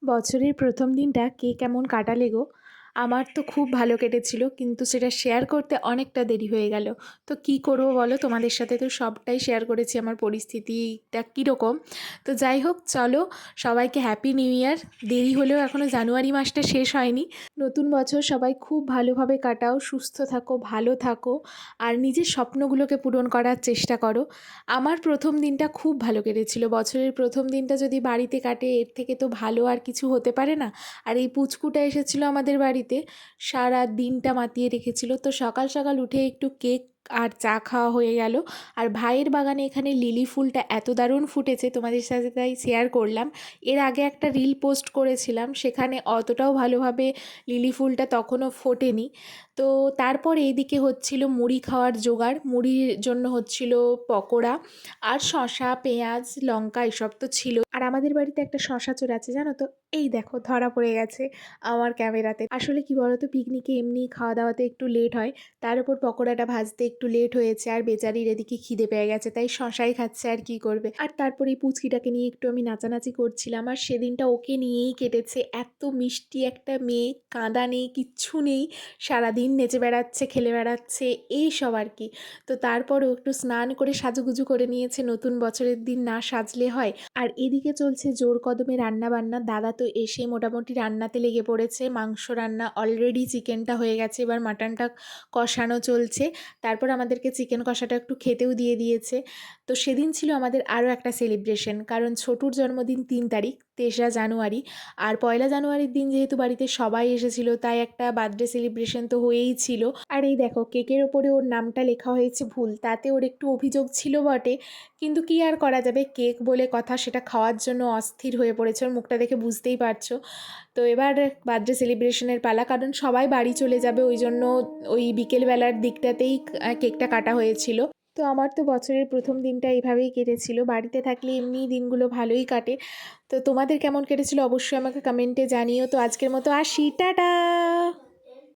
বছরের প্রথম দিনটা কে কেমন কাটালে গো? আমার তো খুব ভালো কেটেছিল, কিন্তু সেটা শেয়ার করতে অনেকটা দেরি হয়ে গেল। তো কি করব বলো? তোমাদের সাথে তো সবটাই শেয়ার করেছি, আমার পরিস্থিতিটা কীরকম। তো যাই হোক, চলো সবাইকে হ্যাপি নিউ ইয়ার। দেরি হলেও এখনও জানুয়ারি মাসটা শেষ হয়নি। নতুন বছর সবাই খুব ভালোভাবে কাটাও, সুস্থ থাকো, ভালো থাকো, আর নিজের স্বপ্নগুলোকে পূরণ করার চেষ্টা করো। আমার প্রথম দিনটা খুব ভালো কেটেছিল। বছরের প্রথম দিনটা যদি বাড়িতে কাটে, এর থেকে তো ভালো আর কিছু হতে পারে না। আর এই পুচকুটা এসেছিল আমাদের বাড়িতে, সারা দিনটা মাতিয়ে রেখেছিল। তো সকাল সকাল উঠে একটু কেক আর চা খাওয়া হয়ে গেল। আর ভাইয়ের বাগানে এখানে লিলি ফুলটা এত দারুণ ফুটেছে, তোমাদের সাথে তাই শেয়ার করলাম। এর আগে একটা রিল পোস্ট করেছিলাম, সেখানে অতটাও ভালোভাবে লিলি ফুলটা তখনও ফোটেনি। তো তারপর এইদিকে হচ্ছিল মুড়ি খাওয়ার জোগাড়। মুড়ির জন্য হচ্ছিল পকোড়া, আর শসা, পেঁয়াজ, লঙ্কা এসব তো ছিল। আর আমাদের বাড়িতে একটা শসা চোর আছে জানো তো, এই দেখো ধরা পড়ে গেছে আমার ক্যামেরাতে। আসলে কি বলতো, পিকনিকে এমনি খাওয়া দাওয়াতে একটু লেট হয়, তার উপর পকোড়াটা ভাজতে একটু লেট হয়েছে, আর বেচারির এদিকে খিদে পেয়ে গেছে, তাই শসাই খাচ্ছে, আর কি করবে। আর তারপরে এই পুচকিটাকে নিয়ে একটু আমি নাচানাচি করছিলাম, আর সেদিনটা ওকে নিয়েই কেটেছে। এত মিষ্টি একটা মেয়ে, কাঁদা নেই, কিচ্ছু নেই, সারাদিন নেচে বেড়াচ্ছে, খেলে বেড়াচ্ছে, এইসব আর কি। তো তারপরেও একটু স্নান করে সাজুগুজু করে নিয়েছে, নতুন বছরের দিন না সাজলে হয়। আর এদিকে চলছে জোর কদমে রান্না বান্না। দাদা তো এসে মোটামুটি রান্নাতে লেগে পড়েছে। মাংস রান্না অলরেডি, চিকেনটা হয়ে গেছে, এবার মাটনটা কষানো চলছে। তারপর আমাদেরকে চিকেন কষাটা একটু খেতেও দিয়ে দিয়েছে। তো সেদিন ছিল আমাদের আরও একটা সেলিব্রেশন, কারণ ছোটুর জন্মদিন 3 তারিখ, 3রা জানুয়ারি। আর 1লা জানুয়ারির দিন যেহেতু বাড়িতে সবাই এসেছিল, তাই একটা বার্থডে সেলিব্রেশন তো হয়েই ছিল। আর এই দেখো, কেকের ওপরে ওর নামটা লেখা হয়েছে ভুল, তাতে ওর একটু অভিযোগ ছিল বটে, কিন্তু কি আর করা যাবে, কেক বলে কথা, সেটা খাওয়ার জন্য অস্থির হয়ে পড়েছে, ওর মুখটা দেখে বুঝতেই পারছো। তো এবার বার্থডে সেলিব্রেশনের পালা, কারণ সবাই বাড়ি চলে যাবে, ওই জন্য ওই বিকেলবেলার দিকটাতেই কেকটা কাটা হয়েছিল। তো আমার তো বছরের প্রথম দিনটা এইভাবেই কেটেছিল। বাড়িতে থাকলে এমনিই দিনগুলো ভালোই কাটে। তো তোমাদের কেমন কেটেছিল অবশ্যই আমাকে কমেন্টে জানিও। তো আজকের মতো আসি, টাটা।